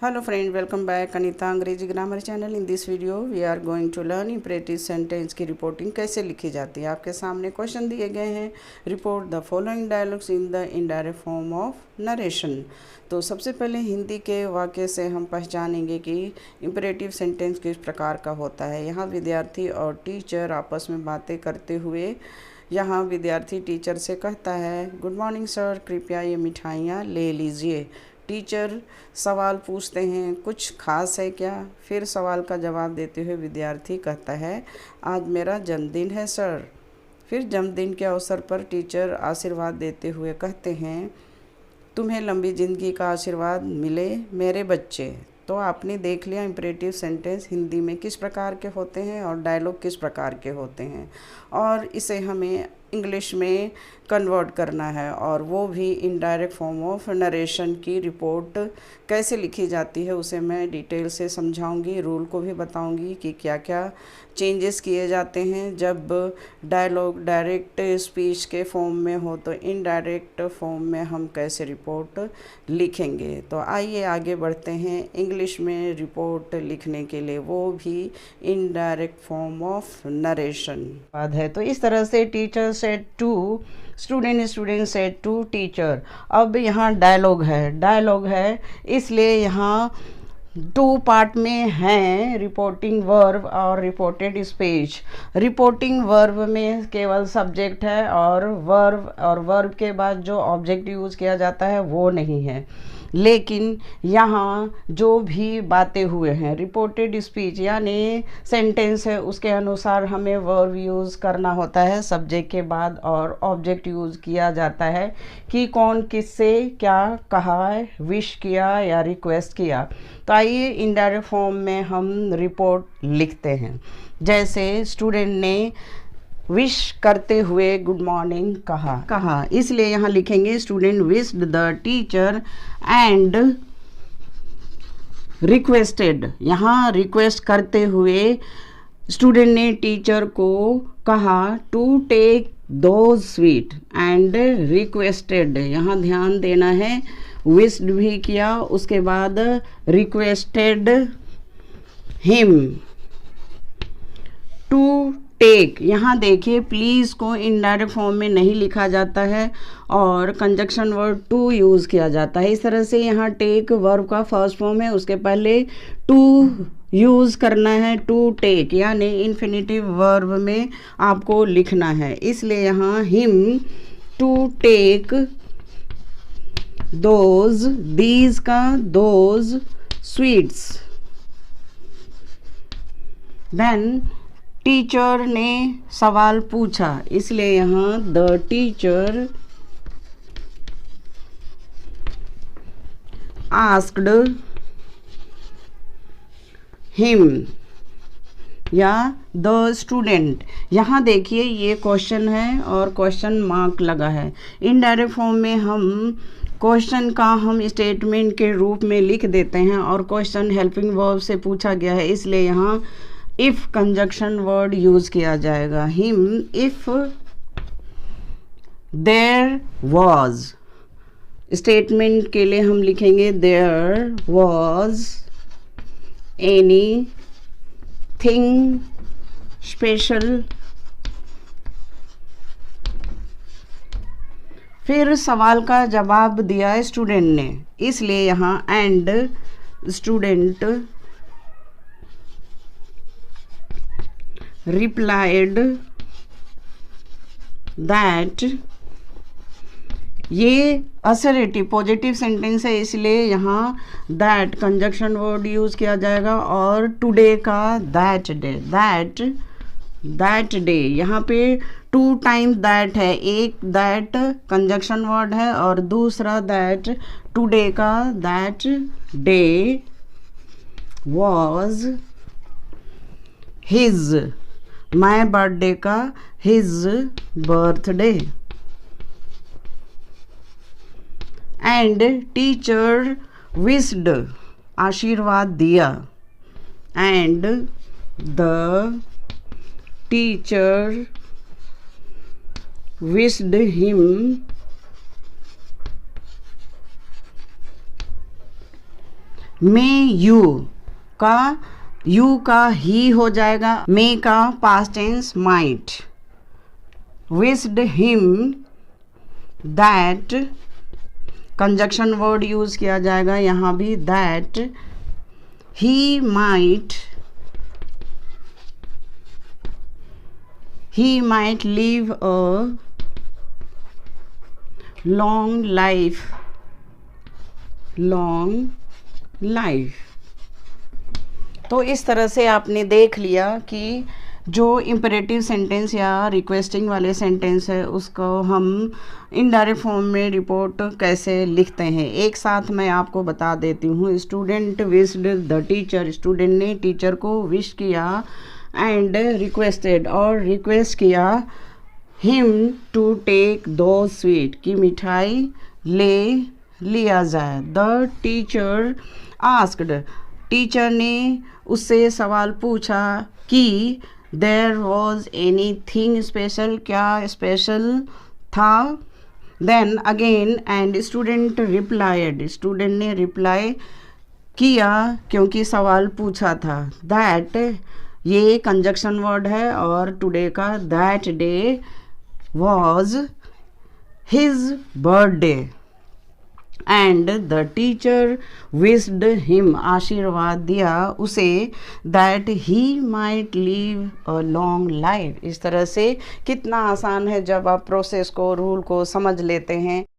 Hello friend, welcome back Anita Angrezi grammar channel. In this video we are going to learn imperative sentence की reporting कैसे लिखी जाती है। आपके सामने क्वेश्चन दिए गए हैं, report the following dialogues in the indirect form of narration. तो सबसे पहले हिंदी के वाक्य से हम पहचानेंगे कि इम्परेटिव सेंटेंस किस प्रकार का होता है। यहाँ विद्यार्थी और टीचर आपस में बातें करते हुए यहाँ विद्यार्थी टीचर से कहता है, गुड मॉर्निंग सर, कृपया ये मिठाइयाँ ले लीजिए। टीचर सवाल पूछते हैं, कुछ खास है क्या? फिर सवाल का जवाब देते हुए विद्यार्थी कहता है, आज मेरा जन्मदिन है सर। फिर जन्मदिन के अवसर पर टीचर आशीर्वाद देते हुए कहते हैं, तुम्हें लंबी ज़िंदगी का आशीर्वाद मिले मेरे बच्चे। तो आपने देख लिया इम्परेटिव सेंटेंस हिंदी में किस प्रकार के होते हैं और डायलॉग किस प्रकार के होते हैं, और इसे हमें इंग्लिश में कन्वर्ट करना है, और वो भी इनडायरेक्ट फॉर्म ऑफ नरेशन की रिपोर्ट कैसे लिखी जाती है उसे मैं डिटेल से समझाऊंगी। रूल को भी बताऊंगी कि क्या क्या चेंजेस किए जाते हैं जब डायलॉग डायरेक्ट स्पीच के फॉर्म में हो, तो इनडायरेक्ट फॉर्म में हम कैसे रिपोर्ट लिखेंगे। तो आइए आगे बढ़ते हैं इंग्लिश में रिपोर्ट लिखने के लिए, वो भी इनडायरेक्ट फॉर्म ऑफ नरेशन बाद है। तो इस तरह से teacher said to student, student said to teacher. अब यहाँ डायलॉग है इसलिए यहाँ टू पार्ट में हैं, रिपोर्टिंग वर्ब और रिपोर्टेड स्पीच। रिपोर्टिंग वर्ब में केवल सब्जेक्ट है और वर्ब के बाद जो ऑब्जेक्ट यूज़ किया जाता है वो नहीं है। लेकिन यहाँ जो भी बातें हुए हैं, रिपोर्टेड स्पीच यानी सेंटेंस है, उसके अनुसार हमें वर्ब यूज़ करना होता है सब्जेक्ट के बाद, और ऑब्जेक्ट यूज़ किया जाता है कि कौन किससे क्या कहा है, विश किया या रिक्वेस्ट किया। तो आइए इनडायरेक्ट फॉर्म में हम रिपोर्ट लिखते हैं। जैसे स्टूडेंट ने विश करते हुए गुड मॉर्निंग कहा, इसलिए यहाँ लिखेंगे student wished the teacher and requested. यहाँ रिक्वेस्ट करते हुए स्टूडेंट ने टीचर को कहा to take those sweet and requested. यहाँ ध्यान देना है, विश्ड भी किया, उसके बाद रिक्वेस्टेड हिम टू टेक। यहाँ देखिए प्लीज़ को इनडायरेक्ट फॉर्म में नहीं लिखा जाता है और कंजक्शन वर्ड टू यूज़ किया जाता है। इस तरह से यहाँ टेक वर्ब का फर्स्ट फॉर्म है, उसके पहले टू यूज़ करना है, टू टेक यानी इन्फिनिटिव वर्ब में आपको लिखना है। इसलिए यहाँ him to take those, these का दोज स्वीट्स। देन टीचर ने सवाल पूछा, इसलिए यहाँ द टीचर आस्क्ड हिम या द स्टूडेंट। यहाँ देखिए ये क्वेश्चन है और क्वेश्चन मार्क लगा है। इनडायरेक्ट फॉर्म में हम क्वेश्चन का हम स्टेटमेंट के रूप में लिख देते हैं और क्वेश्चन हेल्पिंग वर्ब से पूछा गया है, इसलिए यहाँ इफ कंजक्शन वर्ड यूज किया जाएगा। Him if there was, statement के लिए हम लिखेंगे there was anything special. फिर सवाल का जवाब दिया स्टूडेंट ने, इसलिए यहाँ एंड स्टूडेंट replied that। ये असर्टिव पॉजिटिव सेंटेंस है, इसलिए यहाँ दैट कंजक्शन वर्ड यूज़ किया जाएगा और टुडे का दैट डे। यहाँ पे टू टाइम दैट है, एक दैट कंजक्शन वर्ड है और दूसरा दैट टुडे का that day was his, my birthday का his birthday. And teacher wished, आशीर्वाद दिया, and the teacher wished him may you का ही हो जाएगा, मे का past tense might. Wished him that, conjunction word use किया जाएगा यहाँ भी, that he might live a long life. तो इस तरह से आपने देख लिया कि जो इम्परेटिव सेंटेंस या रिक्वेस्टिंग वाले सेंटेंस है उसको हम इनडायरेक्ट फॉर्म में रिपोर्ट कैसे लिखते हैं। एक साथ मैं आपको बता देती हूँ। Student wished the teacher, student ने टीचर को विश किया, एंड रिक्वेस्टेड और रिक्वेस्ट किया हिम टू टेक दो स्वीट, की मिठाई लिया जाए। द टीचर आस्क्ड, टीचर ने उससे सवाल पूछा कि देयर वॉज एनीथिंग स्पेशल, क्या स्पेशल था। Then again and student replied, student ने रिप्लाई किया क्योंकि सवाल पूछा था। दैट, ये कंजक्शन वर्ड है, और टुडे का that day was his birthday and the teacher wished him, आशीर्वाद दिया उसे, that he might live a long life। इस तरह से कितना आसान है जब आप प्रोसेस को, रूल को समझ लेते हैं।